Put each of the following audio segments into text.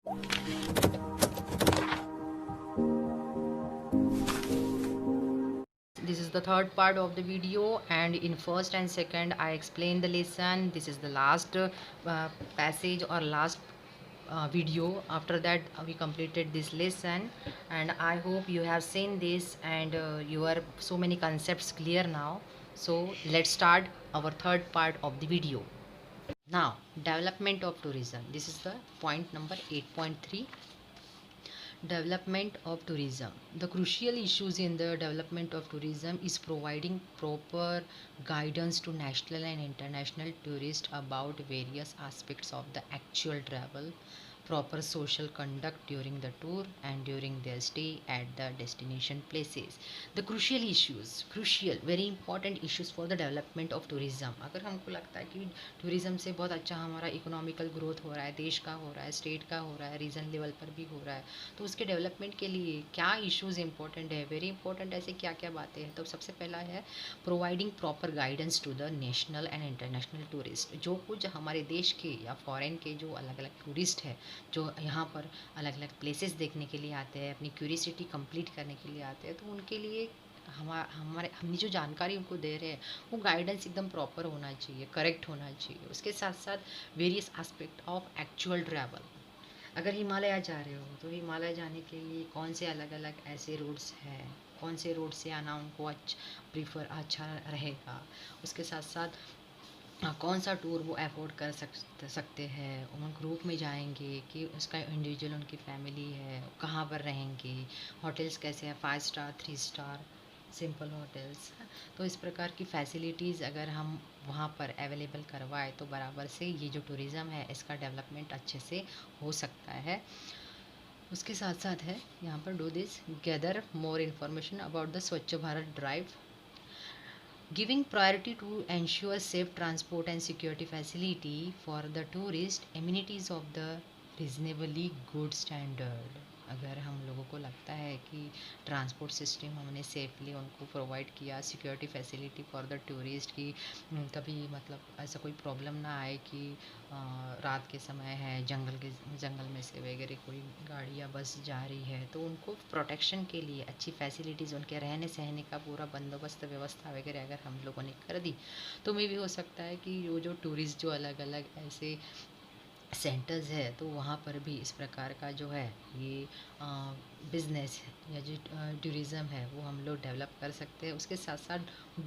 This is the third part of the video, and in first and second I explained the lesson. This is the last passage or last video. After that we completed this lesson, and I hope you have seen this and you are so many concepts clear now. So let's start our third part of the video. Now, development of tourism. This is the point number 8.3. Development of tourism. The crucial issues in the development of tourism is providing proper guidance to national and international tourists about various aspects of the actual travel, proper social conduct during the tour and during their stay at the destination places. The crucial very important issues for the development of tourism. अगर हमको लगता है कि tourism से बहुत अच्छा हमारा economical growth हो रहा है, देश का हो रहा है, स्टेट का हो रहा है, रीजन लेवल पर भी हो रहा है, तो उसके डेवलपमेंट के लिए क्या इश्यूज इंपॉर्टेंट है, वेरी इंपॉर्टेंट, ऐसे क्या क्या बातें हैं। तो सबसे पहला है providing proper guidance to the national and international tourist. जो कुछ हमारे देश के या फॉरेन के जो अलग अलग टूरिस्ट है, जो यहाँ पर अलग अलग प्लेसेस देखने के लिए आते हैं, अपनी क्यूरियोसिटी कंप्लीट करने के लिए आते हैं, तो उनके लिए हमारे हमने जो जानकारी उनको दे रहे हैं वो गाइडेंस एकदम प्रॉपर होना चाहिए, करेक्ट होना चाहिए। उसके साथ साथ various aspect of actual travel. अगर हिमालय जा रहे हो तो हिमालय जाने के लिए कौन से अलग अलग ऐसे रूट्स हैं, कौन से रूट से आना उनको अच्छा रहेगा। उसके साथ साथ कौन सा टूर वो अफोर्ड कर सकते हैं, उन ग्रुप में जाएंगे कि उसका इंडिविजुअल उनकी फैमिली है, कहाँ पर रहेंगे, होटल्स कैसे हैं, 5 स्टार 3 स्टार सिंपल होटल्स। तो इस प्रकार की फैसिलिटीज़ अगर हम वहाँ पर अवेलेबल करवाए तो बराबर से ये जो टूरिज़्म है इसका डेवलपमेंट अच्छे से हो सकता है। उसके साथ साथ है यहाँ पर do this, gather more information about the Swachh Bharat drive, giving priority to ensure safe transport and security facility for the tourist, amenities of the reasonably good standard। अगर हम लोगों को लगता है कि ट्रांसपोर्ट सिस्टम हमने सेफली उनको प्रोवाइड किया, security facility for the tourist की कभी मतलब ऐसा कोई प्रॉब्लम ना आए कि रात के समय है, जंगल में से वगैरह कोई गाड़ी या बस जा रही है, तो उनको प्रोटेक्शन के लिए अच्छी फैसिलिटीज़, उनके रहने सहने का पूरा बंदोबस्त व्यवस्था वगैरह अगर हम लोगों ने कर दी तो मे भी हो सकता है कि जो टूरिस्ट जो अलग अलग ऐसे सेंटर्स है तो वहाँ पर भी इस प्रकार का जो है ये बिज़नेस या जो टूरिज़्म है वो हम लोग डेवलप कर सकते हैं। उसके साथ साथ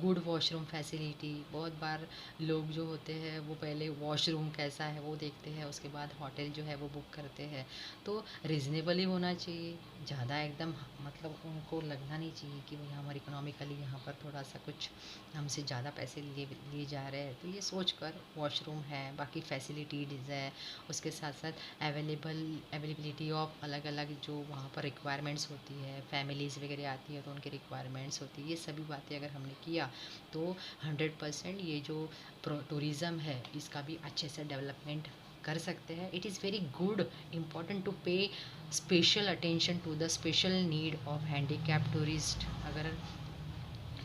गुड वॉशरूम फैसिलिटी। बहुत बार लोग जो होते हैं वो पहले वॉशरूम कैसा है वो देखते हैं, उसके बाद होटल जो है वो बुक करते हैं। तो रीज़नेबल ही होना चाहिए, ज़्यादा एकदम मतलब उनको लगना नहीं चाहिए कि भाई हमारे इकोनॉमिकली यहाँ पर थोड़ा सा कुछ हमसे ज़्यादा पैसे लिए जा रहे हैं। तो ये सोच कर वॉशरूम है, बाकी फैसिलिटीज़ है, उसके साथ साथ अवेलेबिलिटी ऑफ अलग अलग जो वहाँ पर रिक्वायरमेंट्स होती है, फैमिलीज़ वगैरह आती है तो उनकी रिक्वायरमेंट्स होती है, ये सभी बातें अगर हमने किया तो 100% ये जो टूरिज़्म है इसका भी अच्छे से डेवलपमेंट कर सकते हैं। It is very good important to pay special attention to the special need of handicap tourist. अगर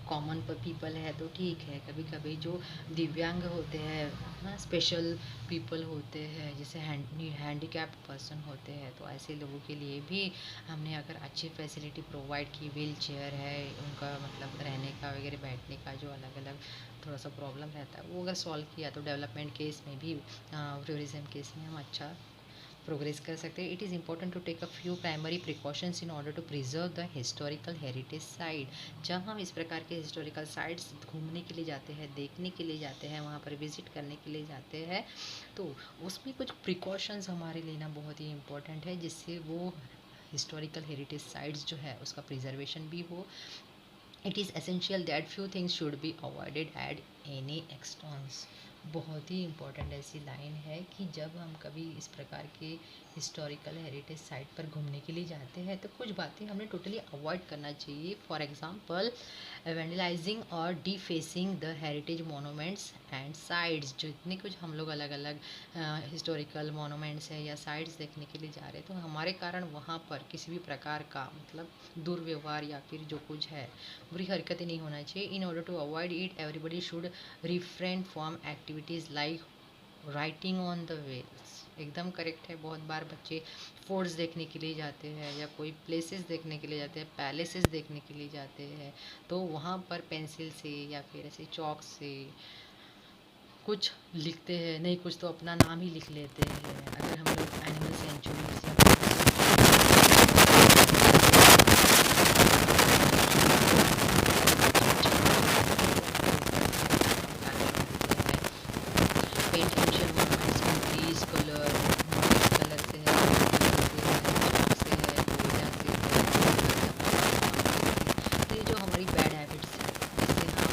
कॉमन पर पीपल है तो ठीक है, कभी कभी जो दिव्यांग होते हैं ना, स्पेशल पीपल होते हैं, जैसे हैंडीकैप पर्सन होते हैं, तो ऐसे लोगों के लिए भी हमने अगर अच्छी फैसिलिटी प्रोवाइड की, व्हील चेयर है, उनका मतलब रहने का वगैरह बैठने का जो अलग अलग थोड़ा सा प्रॉब्लम रहता है वो अगर सॉल्व किया तो डेवलपमेंट केस में भी टूरिज़्म केस में हम अच्छा प्रोग्रेस कर सकते हैं। It is important to take a few primary precautions in order to preserve the historical heritage site. जब हम इस प्रकार के हिस्टोरिकल साइट्स घूमने के लिए जाते हैं, देखने के लिए जाते हैं, वहाँ पर विजिट करने के लिए जाते हैं, तो उसमें कुछ प्रिकॉशंस हमारे लेना बहुत ही इम्पोर्टेंट है, जिससे वो हिस्टोरिकल हेरिटेज साइट्स जो है उसका प्रिजर्वेशन भी हो। It is essential that few things should be avoided at any expanse. बहुत ही इम्पोर्टेंट ऐसी लाइन है कि जब हम कभी इस प्रकार के हिस्टोरिकल हेरिटेज साइट पर घूमने के लिए जाते हैं तो कुछ बातें हमें टोटली अवॉइड करना चाहिए। फॉर एग्जांपल वेंडलाइजिंग और defacing the heritage monuments and sites. जो इतने कुछ हम लोग अलग अलग हिस्टोरिकल मोनूमेंट्स है या साइट्स देखने के लिए जा रहे हैं, तो हमारे कारण वहाँ पर किसी भी प्रकार का मतलब दुर्व्यवहार या फिर जो कुछ है बुरी हरकतें नहीं होना चाहिए। In order to avoid it everybody should refrain from activities like writing on the walls, एकदम करेक्ट है। बहुत बार बच्चे फोर्ट्स देखने के लिए जाते हैं या कोई प्लेसेस देखने के लिए जाते हैं, पैलेसेस देखने के लिए जाते हैं, तो वहाँ पर पेंसिल से या फिर ऐसे चॉक से कुछ लिखते हैं, नहीं कुछ तो अपना नाम ही लिख लेते हैं। अगर हम लोग animal sanctuaries paint ancient monuments में ग्रीस कलर कलर से है, से है, गोल्डन से है, तो ये जो हमारी बैड हैबिट्स है, जिससे हम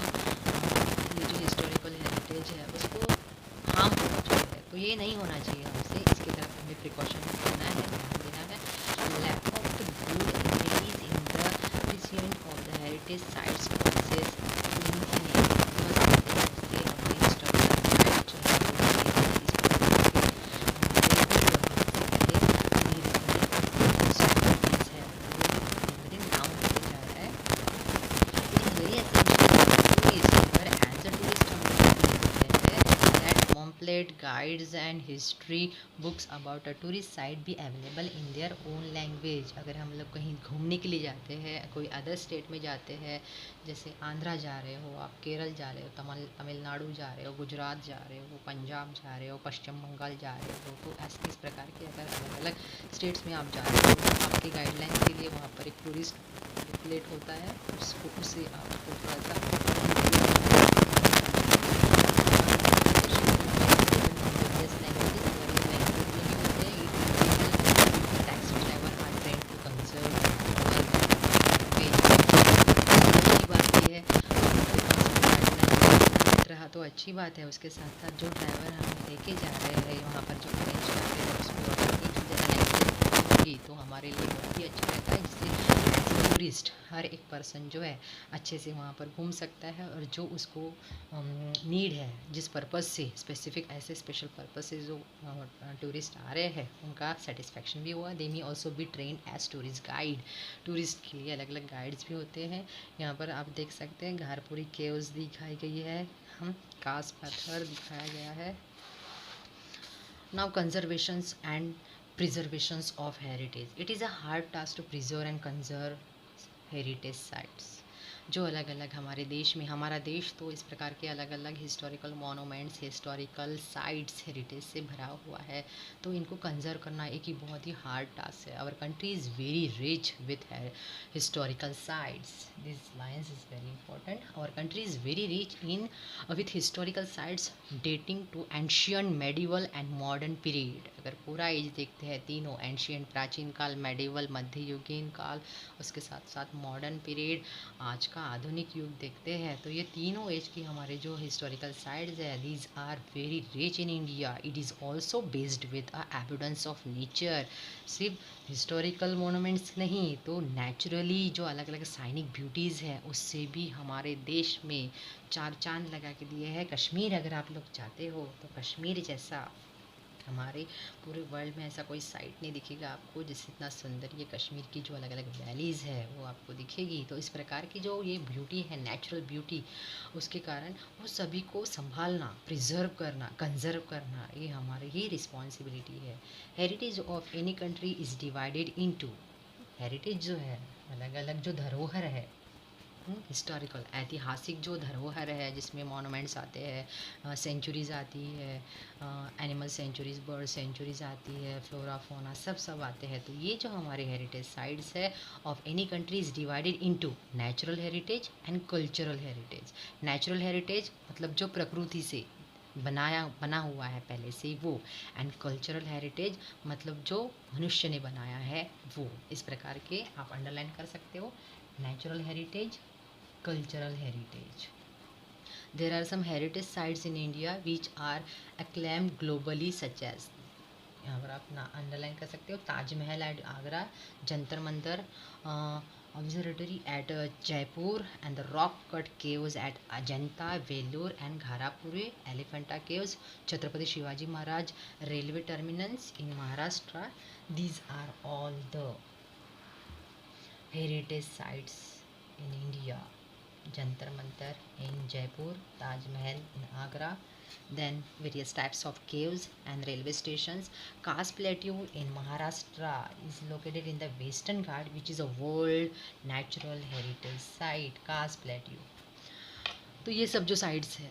ये जो हिस्टोरिकल हेरिटेज है उसको हार्म पहुँच रहा है, तो ये नहीं होना चाहिए हमसे। इसकी तरफ हमें प्रिकॉशन करना है, ध्यान देना है। Lack of the good activities in the precinct of the heritage sites causes guides and history books about a tourist site भी available in their own language. अगर हम लोग कहीं घूमने के लिए जाते हैं, कोई अदर स्टेट में जाते हैं, जैसे आंध्रा जा रहे हो आप, केरल जा रहे हो, तमिलनाडु जा रहे हो, गुजरात जा रहे हो, पंजाब जा रहे हो, पश्चिम बंगाल जा रहे हो, तो ऐसे इस प्रकार के अगर अलग अलग स्टेट्स में आप जा रहे हो तो आपके गाइडलाइन के लिए वहाँ पर एक टूरिस्ट प्लेट होता है, उससे आपको थोड़ा सा तो अच्छी बात है। उसके साथ साथ जो ड्राइवर हम लेके जा रहे हैं वहाँ पर जो अरेंज करते हैं उसको लैंग्वेज होगी तो हमारे लिए बहुत ही अच्छा रहता है, जिससे टूरिस्ट हर एक पर्सन जो है अच्छे से वहाँ पर घूम सकता है, और जो उसको नीड है, जिस पर्पज़ से स्पेसिफिक ऐसे स्पेशल पर्पज़ से जो टूरिस्ट आ रहे हैं उनका सेटिस्फेक्शन भी हुआ। They may also be train as tourist guide. Tourist के लिए अलग अलग गाइड्स भी होते हैं। यहाँ पर आप देख सकते हैं घारपुरी केव्स दिखाई गई है, हम कास पत्थर दिखाया गया है। Now conservations and preservations of heritage. It is a hard task to preserve and conserve heritage sites. जो अलग अलग हमारे देश में, हमारा देश तो इस प्रकार के अलग अलग historical monuments, historical sites, heritage से भरा हुआ है, तो इनको कंजर्व करना एक ही बहुत ही हार्ड टास्क है। Our country is very rich with historical sites. This lines is very important. Our country is very rich in with historical sites dating to ancient, medieval and modern period. अगर पूरा as देखते हैं तीनों, ancient प्राचीन काल, medieval मध्ययुगीन काल, उसके साथ साथ मॉडर्न पीरियड, आज का आधुनिक युग देखते हैं, तो ये तीनों एज की हमारे जो हिस्टोरिकल साइट्स है, these are very rich in India. It is also based with a evidence of nature. सिर्फ हिस्टोरिकल मोनूमेंट्स नहीं, तो नेचुरली जो अलग अलग साइनिक ब्यूटीज़ है उससे भी हमारे देश में चार चांद लगा के दिए हैं। कश्मीर अगर आप लोग चाहते हो तो कश्मीर जैसा हमारे पूरे वर्ल्ड में ऐसा कोई साइट नहीं दिखेगा आपको जिससे इतना सुंदर ये कश्मीर की जो अलग अलग वैलीज़ है वो आपको दिखेगी। तो इस प्रकार की जो ये ब्यूटी है, नेचुरल ब्यूटी, उसके कारण वो सभी को संभालना, प्रिजर्व करना, कंजर्व करना, ये हमारी ही रिस्पॉन्सिबिलिटी है। Heritage of any country is divided into, heritage जो है अलग अलग जो धरोहर है, हिस्टोरिकल ऐतिहासिक जो धरोहर है जिसमें मॉन्यूमेंट्स आते हैं, सेंचुरीज आती है, एनिमल सेंचुरीज, बर्ड सेंचुरीज आती है, फ्लोरा फोना सब आते हैं। तो ये जो हमारे हेरिटेज साइट्स है of any country is divided into natural heritage and cultural heritage. Natural heritage मतलब जो प्रकृति से बना हुआ है पहले से ही वो, एंड कल्चरल हेरिटेज मतलब जो मनुष्य ने बनाया है वो। इस प्रकार के आप अंडरलाइन कर सकते हो, natural heritage, cultural heritage. There are some heritage sites in India which are acclaimed globally such as, यहाँ पर आप ना अंडरलाइन कर सकते हो, Taj Mahal at Agra, Jantar Mantar observatory at Jaipur, and the rock cut caves at Ajanta, Verul and Gharapuri, Elephanta caves, Chhatrapati Shivaji Maharaj railway terminals in Maharashtra. These are all the heritage sites in India. Jantar Mantar in Jaipur, Taj Mahal in Agra, Then various types of caves and railway stations. Kars Plateau in Maharashtra is located in the Western Ghat, which is a World Natural Heritage Site. Kars Plateau. तो ये सब जो sites है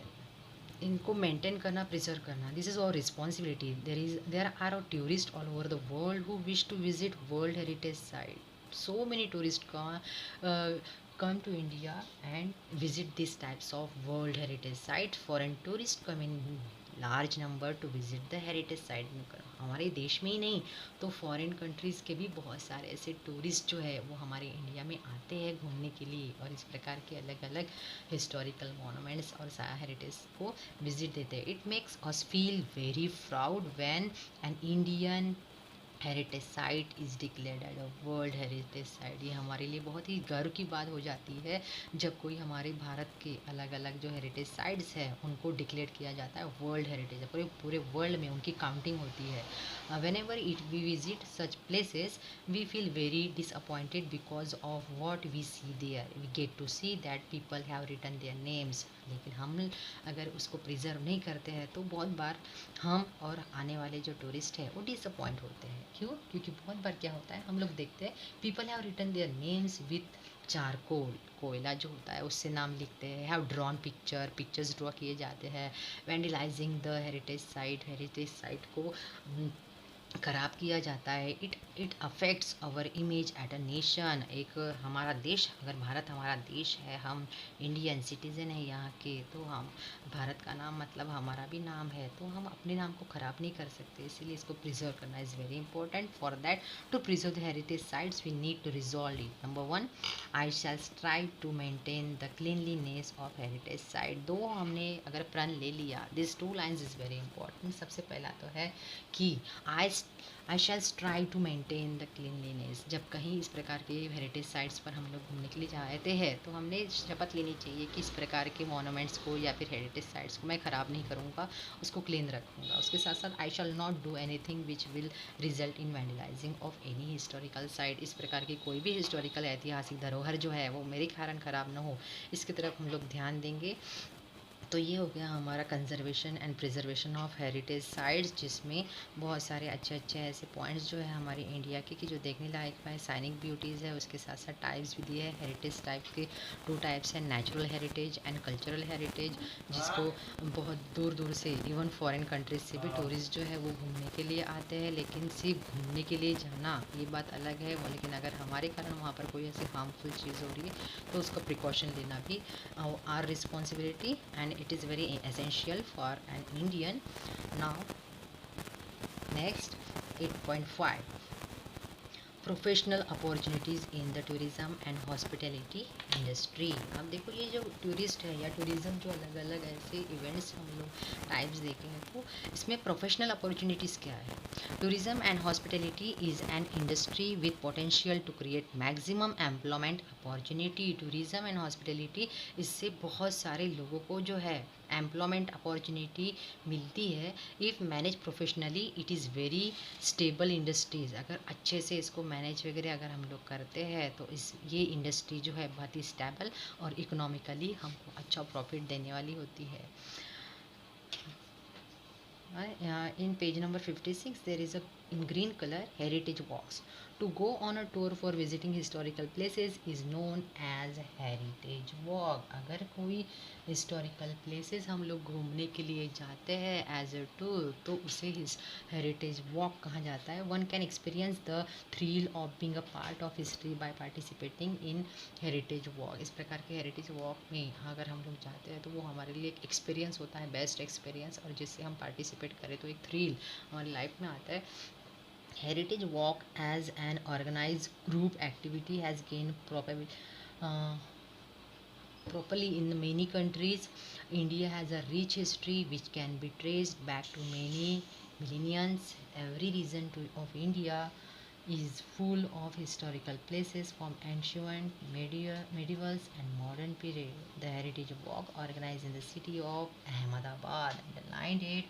इनको maintain करना, preserve करना, this is our responsibility. There are tourist all over the world who wish to visit world heritage site. So many tourists come to India and visit these types of World Heritage sites. Foreign tourists come in large number to visit the heritage site. हमारे देश में ही नहीं तो foreign countries के भी बहुत सारे ऐसे टूरिस्ट जो है वो हमारे इंडिया में आते हैं घूमने के लिए और इस प्रकार के अलग अलग हिस्टोरिकल मोनूमेंट्स और हेरिटेज को विजिट देते हैं. It makes us feel very proud when an Indian heritage site is declared as a world heritage site. ये हमारे लिए बहुत ही गर्व की बात हो जाती है जब कोई हमारे भारत के अलग अलग जो हेरिटेज साइट्स है उनको डिक्लेयर किया जाता है वर्ल्ड हेरिटेज. पूरे पूरे वर्ल्ड में उनकी काउंटिंग होती है. Whenever it we visit such places we feel very disappointed because of what we see there. We get to see that people have written their names. लेकिन हम अगर उसको प्रिजर्व नहीं करते हैं तो बहुत बार हम और आने वाले जो टूरिस्ट हैं वो डिसअपॉइंट होते हैं. क्यों? क्योंकि बहुत बार क्या होता है हम लोग देखते हैं people have written their names with charcoal. कोयला जो होता है उससे नाम लिखते हैं. हैव ड्रॉन पिक्चर्स ड्रॉ किए जाते हैं. वैंडलाइजिंग द हेरिटेज साइट को खराब किया जाता है. It affects our image at a nation. एक हमारा देश, अगर भारत हमारा देश है, हम इंडियन सिटीज़न है यहाँ के, तो हम भारत का नाम मतलब हमारा भी नाम है, तो हम अपने नाम को ख़राब नहीं कर सकते. इसीलिए इसको प्रिजर्व करना is very important. For that to preserve the heritage sites we need to resolve it. Number 1, I shall strive to maintain the cleanliness of heritage site. दो हमने अगर प्रण ले लिया, this 2 lines is very important. सबसे पहला तो है कि I shall strive to maintain the cleanliness. जब कहीं इस प्रकार के हेरिटेज साइट्स पर हम लोग घूमने के लिए जाते हैं तो हमने शपथ लेनी चाहिए कि इस प्रकार के मोनूमेंट्स को या फिर हेरिटेज साइट्स को मैं ख़राब नहीं करूँगा, उसको क्लीन रखूँगा. उसके साथ साथ I shall not do anything which will result in vandalising of any historical site. इस प्रकार की कोई भी हिस्टोरिकल ऐतिहासिक धरोहर जो है वो मेरे कारण ख़राब ना हो, इसकी तरफ हम लोग ध्यान देंगे. तो ये हो गया हमारा conservation and preservation of heritage sites, जिसमें बहुत सारे अच्छे अच्छे ऐसे पॉइंट्स जो है हमारे इंडिया के कि जो देखने लायक है, साइनिक ब्यूटीज़ है. उसके साथ साथ टाइप्स भी दिए हैं. हेरिटेज टाइप के 2 टाइप्स हैं, natural heritage and cultural heritage, जिसको बहुत दूर दूर से इवन फॉरेन कंट्रीज से भी टूरिस्ट जो है वो घूमने के लिए आते हैं. लेकिन सिर्फ घूमने के लिए जाना ये बात अलग है वो, लेकिन अगर हमारे कारण वहाँ पर कोई ऐसी हार्मफुल चीज़ हो रही है तो उसका प्रिकॉशन लेना भी our responsibility and it is very essential for an Indian. Now next 8.5, professional opportunities in the tourism and hospitality industry. अब देखो ये जो टूरिस्ट है या टूरिज़्म जो अलग अलग ऐसे इवेंट्स हम लोग टाइप्स देखे हैं तो इसमें प्रोफेशनल अपॉर्चुनिटीज़ क्या है. Tourism and hospitality is an industry with potential to create maximum employment opportunity. Tourism and hospitality, इससे बहुत सारे लोगों को जो है एम्प्लॉयमेंट अपॉर्चुनिटी मिलती है. If manage professionally it is very stable industries. अगर अच्छे से इसको मैनेज वगैरह अगर हम लोग करते हैं तो ये इंडस्ट्री जो है बहुत ही स्टेबल और इकोनॉमिकली हमको अच्छा प्रॉफिट देने वाली होती है. In page number 56 there is a in green color heritage walks. To go on a tour for visiting historical places is known as heritage walk. अगर कोई historical places हम लोग घूमने के लिए जाते हैं as a tour तो उसे heritage walk कहा जाता है. One can experience the thrill of being a part of history by participating in heritage walk. इस प्रकार के heritage walk में अगर हम लोग जाते हैं तो वो हमारे लिए एक एक्सपीरियंस होता है, बेस्ट एक्सपीरियंस, और जिससे हम पार्टिसिपेट करें तो एक थ्रिल हमारी लाइफ में आता है. Heritage walk as an organized group activity has gained properly in many countries. India has a rich history which can be traced back to many millenniums. Every region of India is full of historical places from ancient, medievals and modern period. The Heritage Walk organized in the city of Ahmedabad underlined it.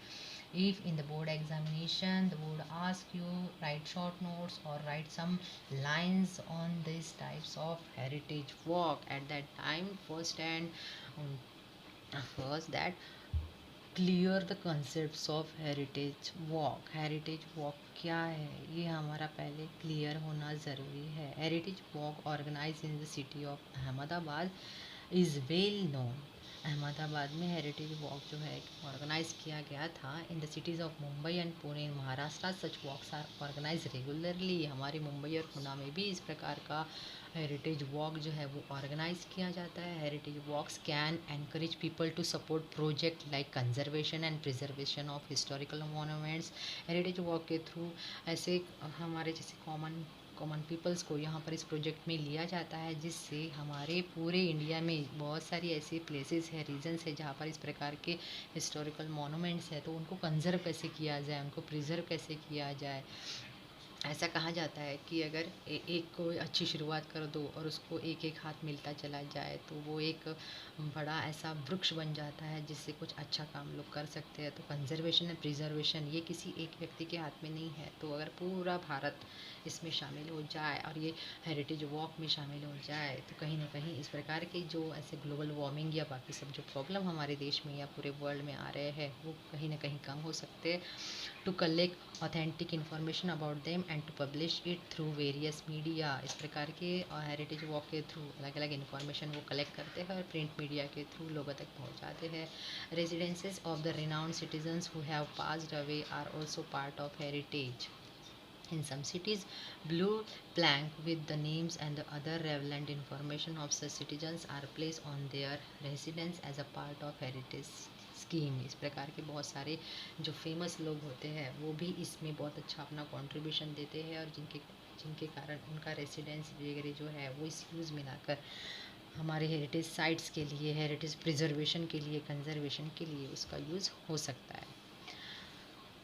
If in the board examination the board asks you write short notes or write some lines on these types of heritage walk, at that time first that clear the concept of heritage walk. Heritage walk क्या है, ये हमारा पहले clear होना ज़रूरी है। Heritage walk organise in the city of Ahmedabad is well known. Ahmedabad में heritage walk जो है ऑर्गेनाइज किया गया था in the cities of Mumbai and Pune in Maharashtra. Such walks are organise regularly. हमारे मुंबई और पुणे में भी इस प्रकार का हेरिटेज वॉक जो है वो ऑर्गेनाइज किया जाता है। Heritage walks can encourage people to support project like conservation and preservation of historical monuments. Heritage walk के थ्रू ऐसे हमारे जैसे कॉमन कॉमन पीपल्स को यहाँ पर इस प्रोजेक्ट में लिया जाता है, जिससे हमारे पूरे इंडिया में बहुत सारी ऐसी प्लेसेस है, रीजन्स है जहाँ पर इस प्रकार के हिस्टोरिकल मोनूमेंट्स है, तो उनको कंजर्व कैसे किया जाए, उनको प्रिजर्व कैसे किया जाए। ऐसा कहा जाता है कि अगर एक को अच्छी शुरुआत कर दो और उसको एक एक हाथ मिलता चला जाए तो वो एक बड़ा ऐसा वृक्ष बन जाता है जिससे कुछ अच्छा काम लोग कर सकते हैं। तो कंजर्वेशन एंड प्रिजर्वेशन ये किसी एक व्यक्ति के हाथ में नहीं है। तो अगर पूरा भारत इसमें शामिल हो जाए और ये हेरिटेज वॉक में शामिल हो जाए तो कहीं ना कहीं इस प्रकार के जो ऐसे ग्लोबल वार्मिंग या बाकी सब जो प्रॉब्लम हमारे देश में या पूरे वर्ल्ड में आ रहे हैं वो कहीं ना कहीं कम हो सकते हैं। To collect authentic information about them and to publish it through various media. इस प्रकार के हेरिटेज वॉक के थ्रू अलग अलग इन्फॉर्मेशन वो कलेक्ट करते हैं और प्रिंट मीडिया के थ्रू लोगों तक पहुंचाते हैं। Residences of the renowned citizens who have passed away are also part of heritage. In some cities, blue plank with the names and the other relevant information of such citizens are placed on their residence as a part of heritage scheme. इस प्रकार के बहुत सारे जो famous लोग होते हैं वो भी इसमें बहुत अच्छा अपना कंट्रीब्यूशन देते हैं और जिनके जिनके कारण उनका रेसिडेंस वगैरह जो है वो इस यूज़ में लाकर हमारे हेरिटेज साइट्स के लिए, हेरिटेज प्रिजर्वेशन के लिए, कंजर्वेशन के लिए उसका यूज़ हो सकता है।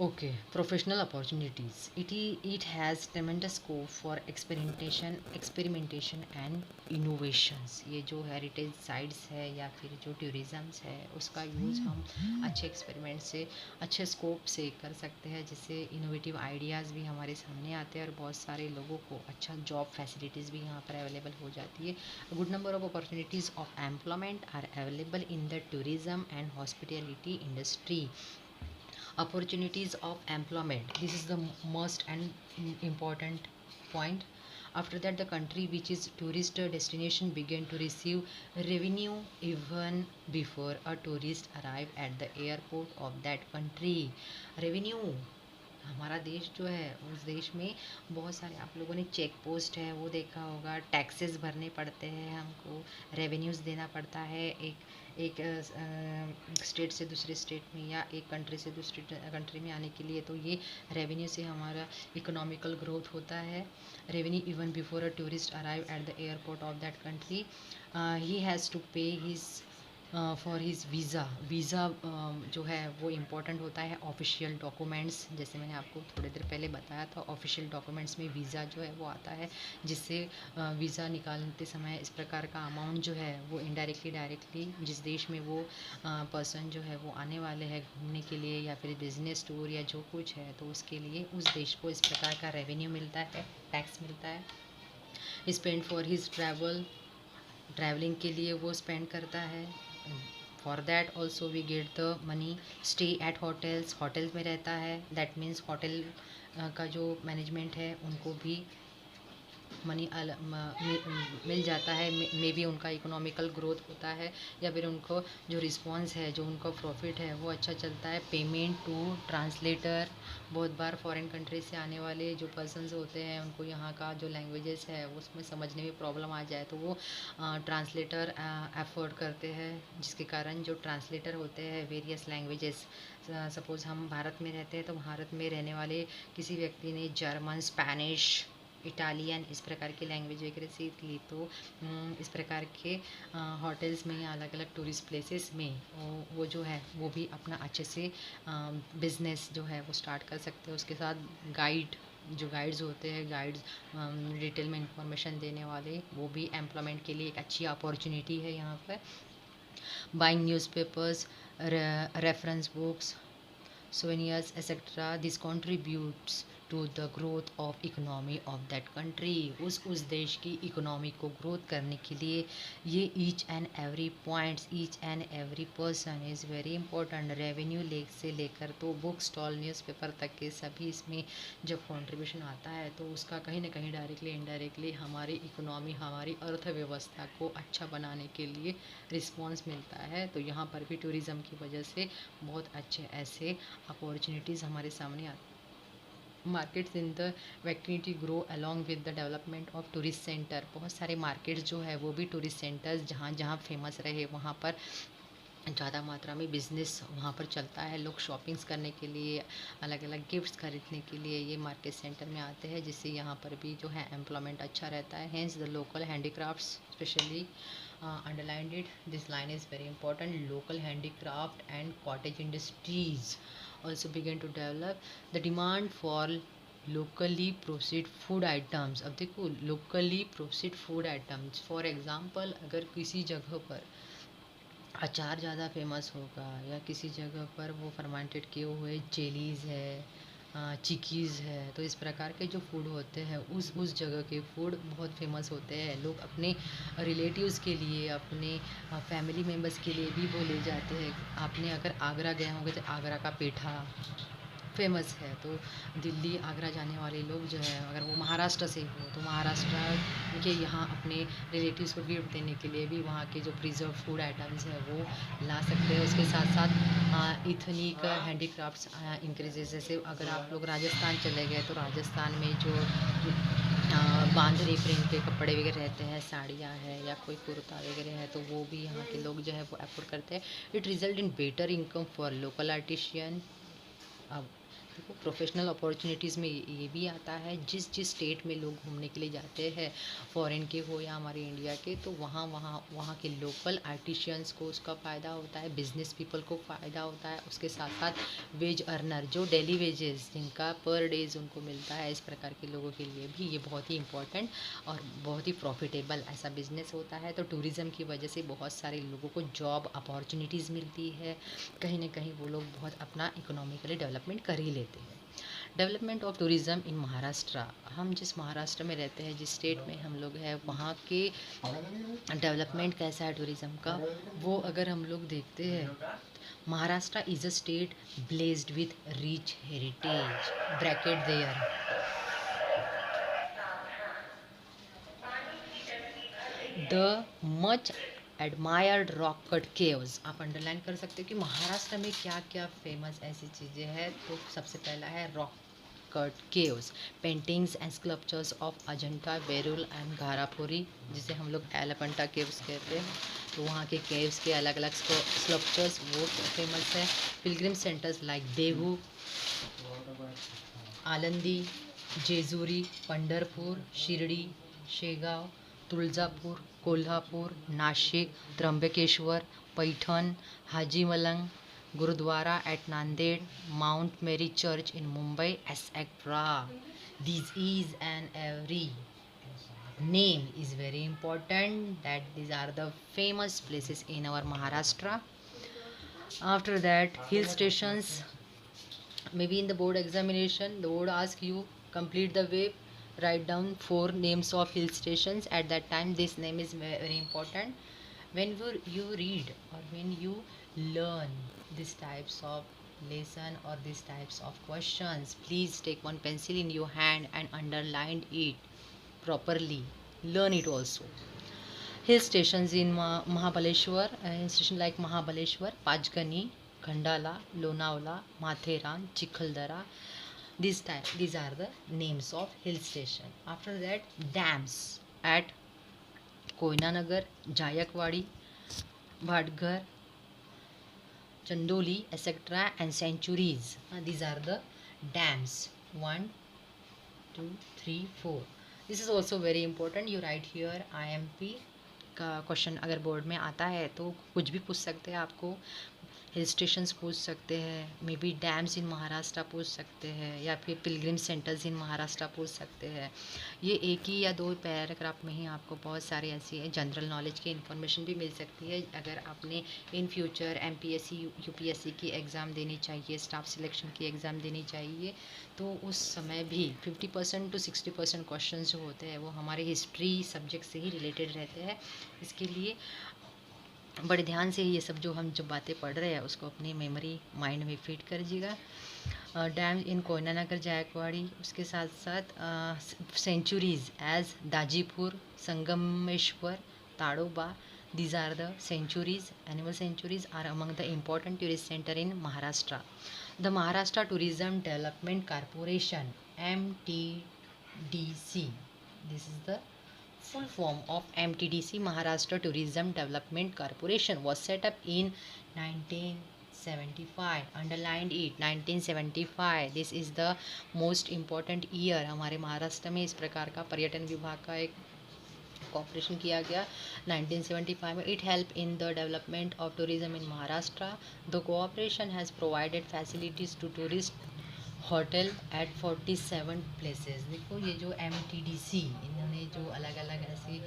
Okay, professional opportunities. It has tremendous scope for experimentation and innovations. ये जो हेरिटेज साइट्स है या फिर जो टूरिज़म्स है उसका यूज़ हम अच्छे एक्सपेरिमेंट से, अच्छे स्कोप से कर सकते हैं, जिससे इनोवेटिव आइडियाज़ भी हमारे सामने आते हैं और बहुत सारे लोगों को अच्छा जॉब फैसिलिटीज़ भी यहाँ पर अवेलेबल हो जाती है। Good number of opportunities of employment are available in the tourism and hospitality industry. Opportunities of employment, this is the most and important point. After that, the country which is tourist destination began to receive revenue even before a tourist arrive at the airport of that country. Revenue, हमारा देश जो है उस देश में बहुत सारे, आप लोगों ने चेक पोस्ट है वो देखा होगा, टैक्सेस भरने पड़ते हैं हमको, रेवेन्यूज़ देना पड़ता है एक स्टेट से दूसरे स्टेट में या एक कंट्री से दूसरी कंट्री में आने के लिए। तो ये रेवेन्यू से हमारा इकोनॉमिकल ग्रोथ होता है। Revenue even before a tourist arrive at the airport of that country, he has to pay his for his visa जो है वो इम्पॉर्टेंट होता है। ऑफिशियल डॉक्यूमेंट्स, जैसे मैंने आपको थोड़ी देर पहले बताया था, ऑफिशियल डॉक्यूमेंट्स में वीज़ा जो है वो आता है, जिससे वीज़ा निकालते समय इस प्रकार का अमाउंट जो है वो इनडायरेक्टली डायरेक्टली जिस देश में वो पर्सन जो है वो आने वाले हैं घूमने के लिए या फिर बिजनेस टूर या जो कुछ है, तो उसके लिए उस देश को इस प्रकार का रेवेन्यू मिलता है, टैक्स मिलता है। स्पेंड फॉर हिज ट्रैवलिंग के लिए वो स्पेंड करता है। For that also we get the money. Stay at hotels में रहता है, दैट मीन्स होटल का जो मैनेजमेंट है उनको भी मनी मिल जाता है। मे बी उनका इकोनॉमिकल ग्रोथ होता है या फिर उनको जो रिस्पॉन्स है, जो उनका प्रॉफिट है वो अच्छा चलता है। पेमेंट टू ट्रांसलेटर, बहुत बार फॉरेन कंट्री से आने वाले जो पर्सन्स होते हैं उनको यहाँ का जो लैंग्वेजेस है उसमें समझने में प्रॉब्लम आ जाए तो वो ट्रांसलेटर अफोर्ड करते हैं, जिसके कारण जो ट्रांसलेटर होते हैं वेरियस लैंग्वेजेस, सपोज़ हम भारत में रहते हैं तो भारत में रहने वाले किसी व्यक्ति ने जर्मन, स्पेनिश, इटालियन इस प्रकार की लैंग्वेज वगैरह सीख ली, तो इस प्रकार के होटल्स में या अलग अलग टूरिस्ट प्लेसेस में वो जो है वो भी अपना अच्छे से बिजनेस जो है वो स्टार्ट कर सकते हैं। उसके साथ जो गाइड्स होते हैं, गाइड्स डिटेल में इंफॉर्मेशन देने वाले, वो भी एम्प्लॉयमेंट के लिए एक अच्छी अपॉर्चुनिटी है यहाँ पर। Buying newspapers, reference books, souvenirs, etc. This contributes to the growth of economy of that country. उस देश की इकोनॉमी को ग्रोथ करने के लिए ये each and every points, each and every person is very important. Revenue से लेकर तो बुक स्टॉल न्यूज़पेपर तक के सभी इसमें जब कंट्रीब्यूशन आता है तो उसका कहीं ना कहीं डायरेक्टली इनडायरेक्टली हमारी इकोनॉमी, हमारी अर्थव्यवस्था को अच्छा बनाने के लिए रिस्पॉन्स मिलता है। तो यहाँ पर भी टूरिज़्म की वजह से बहुत अच्छे ऐसे अपॉर्चुनिटीज़ हमारे सामने आते हैं। Markets in the vicinity grow along with the development of tourist centre. बहुत सारे मार्केट्स जो है वो भी टूरिस्ट सेंटर्स जहाँ जहाँ फेमस रहे वहाँ पर ज़्यादा मात्रा में बिजनेस वहाँ पर चलता है। लोग शॉपिंग्स करने के लिए, अलग अलग गिफ्ट्स खरीदने के लिए ये मार्केट सेंटर में आते हैं, जिससे यहाँ पर भी जो है एम्प्लॉयमेंट अच्छा रहता है। Hence the local handicrafts specially underlined it. This line is very important. Local handicraft and cottage industries also began to develop. The demand for locally processed food items. अब देखो locally processed food items, for example अगर किसी जगह पर अचार ज़्यादा famous होगा या किसी जगह पर वो फर्मेंटेड किए हुए जेलीज़ है, चिक्कीज़ है, तो इस प्रकार के जो फूड होते हैं उस जगह के फूड बहुत फेमस होते हैं। लोग अपने रिलेटिव्स के लिए, अपने फैमिली मेम्बर्स के लिए भी वो ले जाते हैं। आपने अगर आगरा गए होंगे तो आगरा का पेठा फेमस है। तो दिल्ली आगरा जाने वाले लोग जो है अगर वो महाराष्ट्र से हो तो महाराष्ट्र के यहाँ अपने रिलेटिव्स को गिफ्ट देने के लिए भी वहाँ के जो प्रिजर्व फूड आइटम्स हैं वो ला सकते हैं। उसके साथ साथ इथनिक हैंडीक्राफ्ट्स इंक्रीजेज। जैसे अगर आप लोग राजस्थान चले गए तो राजस्थान में जो बांधनी प्रिंट के कपड़े वगैरह रहते हैं, साड़ियाँ हैं या कोई कुर्ता वगैरह है, तो वो भी यहाँ के लोग जो है वो अफोर्ड करते हैं। It result in better income for local artisan. अब देखो प्रोफेशनल अपॉर्चुनिटीज़ में ये भी आता है। जिस जिस स्टेट में लोग घूमने के लिए जाते हैं, फॉरेन के हो या हमारे इंडिया के, तो वहाँ के लोकल आर्टिशियंस को उसका फ़ायदा होता है, बिजनेस पीपल को फ़ायदा होता है। उसके साथ साथ वेज अर्नर जो डेली वेजेस जिनका पर डेज उनको मिलता है, इस प्रकार के लोगों के लिए भी ये बहुत ही इम्पोर्टेंट और बहुत ही प्रॉफिटेबल ऐसा बिजनेस होता है। तो टूरिज़्म की वजह से बहुत सारे लोगों को जॉब अपॉर्चुनिटीज़ मिलती है। कहीं ना कहीं वो लोग बहुत अपना इकोनॉमिकली डेवलपमेंट कर ही लेते हैं। डेवलपमेंट ऑफ टूरिज़्म इन महाराष्ट्र। हम जिस महाराष्ट्र में रहते हैं, जिस स्टेट में हम लोग हैं, वहाँ के डेवलपमेंट कैसा है टूरिज़्म का, वो अगर हम लोग देखते हैं, Maharashtra is a state blessed with rich heritage bracket there the much admired rock cut caves. आप अंडरलाइन कर सकते हो कि महाराष्ट्र में क्या क्या फेमस ऐसी चीज़ें हैं। तो सबसे पहला है rock cut caves, paintings and sculptures of Ajanta, Verul and Gharapuri, जिसे हम लोग एलिफेंटा केव्स कहते हैं। तो वहाँ के केव्स के अलग अलग स्कल्पचर्स वो फेमस है। Pilgrim centres like Dehu, Alandi, Jejuri, Pandharpur, Shirdi, Shegaon, Tuljapur, Kolhapur, Nashik, Trimbakeshwar, Paithan, Haji Malang, gurdwara at Nanded, Mount Mary Church in Mumbai, etcetera. This is and every name is very important, that these are the famous places in our Maharashtra. After that, hill stations. Maybe in the board examination the board ask you complete the wave, write down 4 names of hill stations. At that time this name is very important. When you read or when you learn these types of lesson or these types of questions, please take one pencil in your hand and underline it properly. Learn it also. Hill stations in Mahabaleshwar, station like Mahabaleshwar, Pachgani, Khandala, Lonavala, Matheran, Chikaldara. These are the names of hill station. After that, dams at Koinanagar, Jayakwadi, Bhatghar, Chandoli, etc. and sanctuaries. These are the dams. 1, 2, 3, 4. This is also very important. You write here IMP का question अगर board में आता है तो कुछ भी पूछ सकते हैं आपको। हिल स्टेशंस पूछ सकते हैं, मे बी डैम्स इन महाराष्ट्र पूछ सकते हैं, या फिर पिलग्रिम सेंटर्स इन महाराष्ट्र पूछ सकते हैं। ये एक ही या दो पैराग्राफ में ही आपको बहुत सारी ऐसी जनरल नॉलेज की इन्फॉर्मेशन भी मिल सकती है। अगर आपने इन फ्यूचर एमपीएससी यूपीएससी की एग्ज़ाम देनी चाहिए, स्टाफ सिलेक्शन की एग्ज़ाम देनी चाहिए, तो उस समय भी 50% to 60% क्वेश्चन जो होते हैं वो हमारे हिस्ट्री सब्जेक्ट से ही रिलेटेड रहते हैं। इसके लिए बड़े ध्यान से ये सब जो हम जो बातें पढ़ रहे हैं उसको अपनी मेमोरी माइंड में फिट करिएगा। डैम इन कोयना नगर जायकवाड़ी, उसके साथ साथ sanctuaries as Dajipur, Sangameshwar, Tadoba, these are the centuries, animal sanctuaries are among the important tourist center in Maharashtra. The Maharashtra Tourism Development Corporation, MTDC, this is the full form of MTDC, Maharashtra Tourism Development Corporation, was set up in 1975. Underlined it, 1975. This is the most important year. हमारे महाराष्ट्र में इस प्रकार का पर्यटन विभाग का एक corporation किया गया 1975 में. It help in the development of tourism in Maharashtra. The cooperation has provided facilities to tourist hotel at 47 places. देखो ये जो MTDC इन्होंने जो अलग अलग ऐसी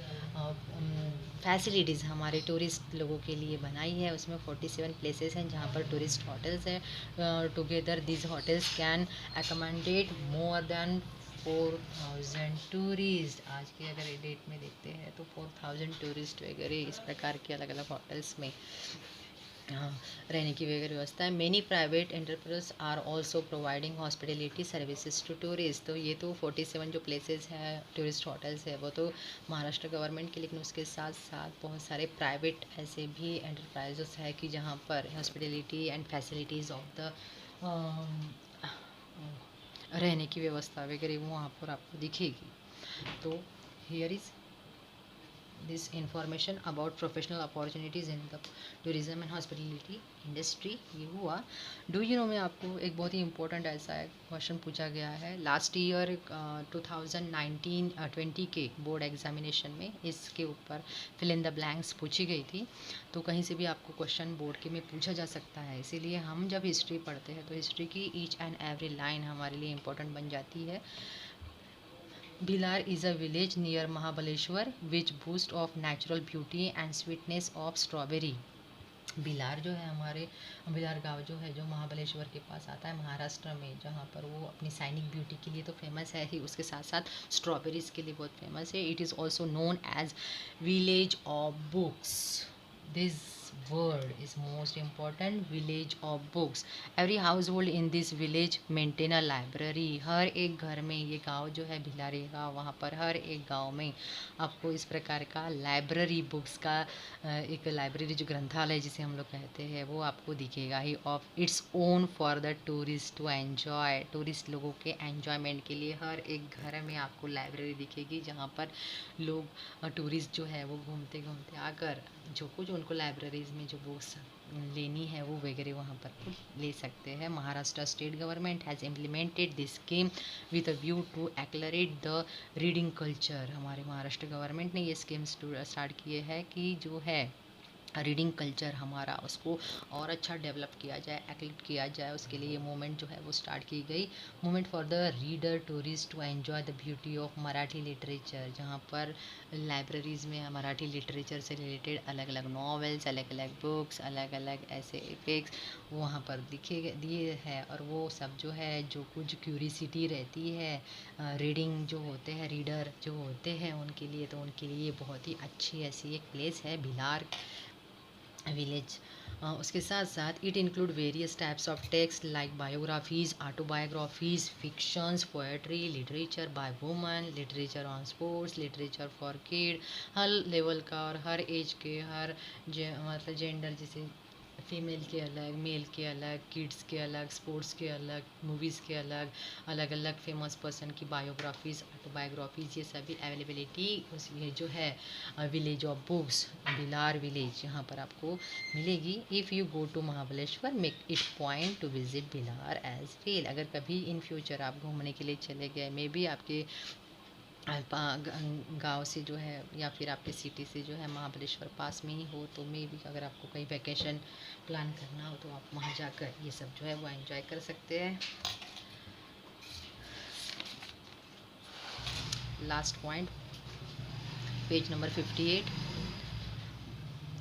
फैसिलिटीज़ हमारे टूरिस्ट लोगों के लिए बनाई है, उसमें 47 प्लेसेस हैं जहाँ पर टूरिस्ट होटल्स हैं. Together this hotels can accommodate more than 4000 tourist. आज के अगर डेट में देखते हैं तो 4000 टूरिस्ट वगैरह इस प्रकार के अलग अलग होटल्स में रहने की वगैरह व्यवस्था है. Many private enterprise are also providing hospitality services to tourist. तो ये तो 47 जो प्लेसेस हैं टूरिस्ट होटल्स है वो तो महाराष्ट्र गवर्नमेंट के, लेकिन उसके साथ साथ बहुत सारे प्राइवेट ऐसे भी एंटरप्राइजेस है कि जहाँ पर hospitality and facilities of the रहने की व्यवस्था वगैरह वो वहाँ पर आपको दिखेगी. तो here is this information about professional opportunities in the tourism and hospitality industry. ये हुआ. डू यू नो में आपको एक बहुत ही इंपॉर्टेंट ऐसा क्वेश्चन पूछा गया है लास्ट ईयर 2019-20 के बोर्ड एग्जामिनेशन में. इसके ऊपर फिल इन द ब्लैंक्स पूछी गई थी. तो कहीं से भी आपको क्वेश्चन बोर्ड के में पूछा जा सकता है. इसीलिए हम जब हिस्ट्री पढ़ते हैं तो हिस्ट्री की ईच एंड एवरी लाइन हमारे लिए इम्पोर्टेंट बन जाती है. Bilar is a village near Mahabaleshwar which boasts of natural beauty and sweetness of strawberry. बिलार जो है हमारे बिलार गांव जो है जो महाबलेश्वर के पास आता है महाराष्ट्र में, जहाँ पर वो अपनी साइनिक ब्यूटी के लिए तो फेमस है ही, उसके साथ साथ स्ट्रॉबेरीज के लिए बहुत फेमस है. It is also known as village of books. This word is most important, village of books. Every household in this village maintain a library. हर एक घर में, ये गांव जो है भिलारी गांव, वहाँ पर हर एक गांव में आपको इस प्रकार का लाइब्रेरी बुक्स का एक लाइब्रेरी जो ग्रंथालय जिसे हम लोग कहते हैं वो आपको दिखेगा ही. Of its own for the tourist to enjoy. Tourist लोगों के एन्जॉयमेंट के लिए हर एक घर में आपको लाइब्रेरी दिखेगी जहाँ पर लोग टूरिस्ट जो है वो घूमते घूमते आकर जो कुछ उनको लाइब्रेरीज में जो बुक्स लेनी है वो वगैरह वहाँ पर ले सकते हैं. Maharashtra state government has implemented this scheme with a view to accelerate the reading culture. हमारे महाराष्ट्र गवर्नमेंट ने ये स्कीम स्टार्ट किए हैं कि जो है रीडिंग कल्चर हमारा उसको और अच्छा डेवलप किया जाए, एक्टिव किया जाए. उसके लिए ये मूवमेंट जो है वो स्टार्ट की गई. Movement for the reader tourist to enjoy the beauty of Marathi literature, जहाँ पर लाइब्रेरीज़ में मराठी लिटरेचर से रिलेटेड अलग अलग नॉवेल्स, अलग अलग बुक्स, अलग अलग ऐसे इफेक्ट्स वहाँ पर दिए हैं. और वो सब जो है जो कुछ क्यूरिसिटी रहती है रीडिंग जो होते हैं रीडर जो होते हैं उनके लिए, तो उनके लिए बहुत ही अच्छी ऐसी एक प्लेस है भिलार विलेज. उसके साथ साथ it include various types of text like biographies, autobiographies, fictions, poetry, literature bye woman, literature on sports, literature for kid. Her level का और हर एज के हर मतलब जेंडर, जैसे फीमेल के अलग, मेल के अलग, किड्स के अलग, स्पोर्ट्स के अलग, मूवीज़ के अलग, अलग अलग फेमस पर्सन की बायोग्राफीज़, ऑटोबायोग्राफीज़, ये सभी अवेलेबिलिटी उस ये जो है village of books Bhilar village यहाँ पर आपको मिलेगी. If you go to Mahabaleshwar make it point to visit Bhilar as well. अगर कभी इन फ्यूचर आप घूमने के लिए चले गए, मे बी आपके गांव से जो है या फिर आपके सिटी से जो है महाबलेश्वर पास में ही हो तो मे भी अगर आपको कहीं वैकेशन प्लान करना हो तो आप वहाँ जाकर ये सब जो है वो एंजॉय कर सकते हैं। Last point, page number 58।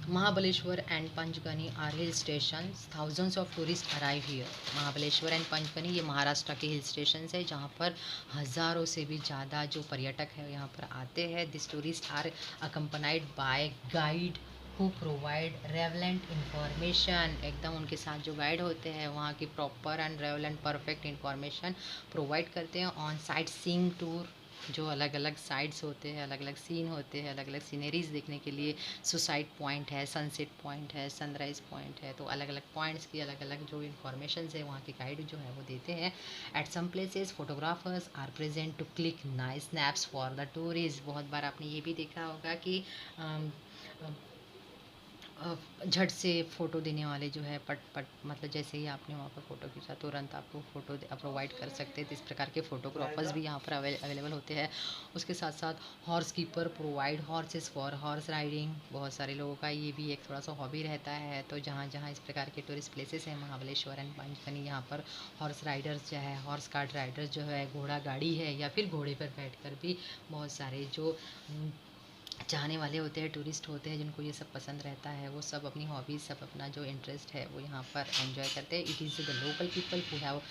Mahabaleshwar and Panchgani are hill stations. Thousands of tourists arrive here. Mahabaleshwar and Panchgani ये महाराष्ट्र के हिल स्टेशन है जहाँ पर हज़ारों से भी ज़्यादा जो पर्यटक है यहाँ पर आते हैं। This tourist are accompanied by guide who provide relevant information. एकदम उनके साथ जो गाइड होते हैं वहाँ की proper and relevant perfect information provide करते हैं। ऑन साइट सीइंग टूर, जो अलग अलग साइड्स होते हैं, अलग अलग सीन होते हैं, अलग अलग सीनरीज देखने के लिए सुसाइड पॉइंट है, सनसेट पॉइंट है, सनराइज पॉइंट है, तो अलग अलग पॉइंट्स की अलग अलग जो इन्फॉर्मेशन है वहाँ के गाइड जो है वो देते हैं। At some places photographers are present to click nice snaps for the tourist. बहुत बार आपने ये भी देखा होगा कि झट से फ़ोटो देने वाले जो है पट पट मतलब जैसे ही आपने वहाँ पर फ़ोटो खींचा तुरंत आपको फ़ोटो प्रोवाइड कर सकते हैं। तो इस प्रकार के फ़ोटोग्राफर्स भी यहाँ पर अवेलेबल होते हैं। उसके साथ साथ horse keeper provide horses for horse riding. बहुत सारे लोगों का ये भी एक थोड़ा सा हॉबी रहता है। तो जहाँ जहाँ इस प्रकार के टूरिस्ट प्लेसेस हैं महाबलेश्वर एंड पंचगनी, यहाँ पर हॉर्स राइडर्स जो है, हॉर्स कार्ट राइडर्स जो है, घोड़ा गाड़ी है या फिर घोड़े पर बैठकर भी बहुत सारे जो चाहने वाले होते हैं, टूरिस्ट होते हैं जिनको ये सब पसंद रहता है, वो सब अपनी हॉबीज़, सब अपना जो इंटरेस्ट है वो यहाँ पर एंजॉय करते हैं। It is the local people who have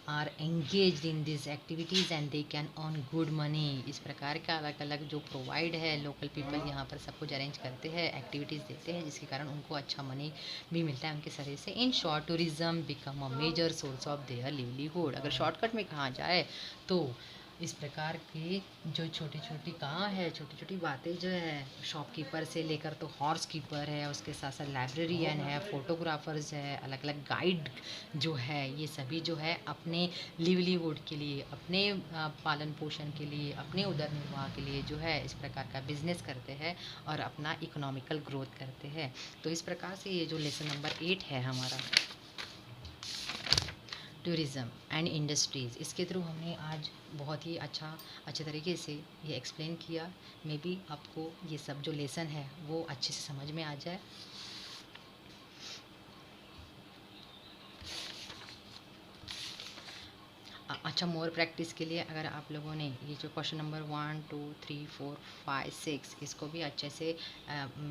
are engage in this activities and they can earn good money. इस प्रकार का अलग अलग जो प्रोवाइड है लोकल पीपल यहाँ पर सब कुछ अरेंज करते हैं, एक्टिविटीज़ देते हैं जिसके कारण उनको अच्छा मनी भी मिलता है उनके शरीर से। In short tourism become a major source of their livelihood. अगर शॉर्टकट में कहा जाए तो इस प्रकार की जो छोटी छोटी काम है, छोटी छोटी बातें जो है, शॉपकीपर से लेकर तो हॉर्स कीपर है, उसके साथ साथ लाइब्रेरियन है, फोटोग्राफर्स है, अलग अलग गाइड जो है, ये सभी जो है अपने लिवलीहुड के लिए, अपने पालन पोषण के लिए, अपने उदर निर्वाह के लिए जो है इस प्रकार का बिजनेस करते हैं और अपना इकोनॉमिकल ग्रोथ करते हैं। तो इस प्रकार से ये जो लेसन नंबर 8 है हमारा टूरिज़्म एंड इंडस्ट्रीज़, इसके थ्रू हमने आज बहुत ही अच्छे तरीके से ये एक्सप्लेन किया। मे बी आपको ये सब जो लेसन है वो अच्छे से समझ में आ जाए। अच्छा, मोर प्रैक्टिस के लिए अगर आप लोगों ने ये जो क्वेश्चन नंबर 1 2 3 4 5 6 इसको भी अच्छे से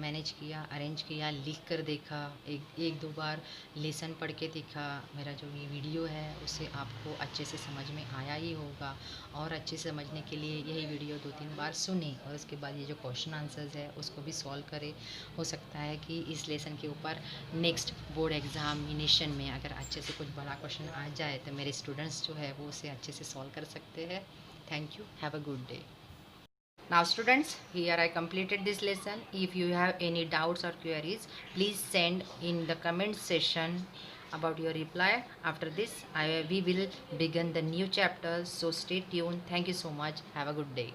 मैनेज किया, अरेंज किया, लिख कर देखा, एक दो बार लेसन पढ़ के देखा, मेरा जो ये वीडियो है उससे आपको अच्छे से समझ में आया ही होगा। और अच्छे से समझने के लिए यही वीडियो 2-3 बार सुने और उसके बाद ये जो क्वेश्चन आंसर्स है उसको भी सॉल्व करें। हो सकता है कि इस लेसन के ऊपर नेक्स्ट बोर्ड एग्जामिनेशन में अगर अच्छे से कुछ बड़ा क्वेश्चन आ जाए तो मेरे स्टूडेंट्स जो है वो उसे अच्छे से सॉल्व कर सकते हैं। Thank you, have a good day. Now students, here I completed this lesson. If you have any doubts or queries, please send in the comment section about your reply. After this we will begin the new chapters, so stay tuned. Thank you so much. Have a good day.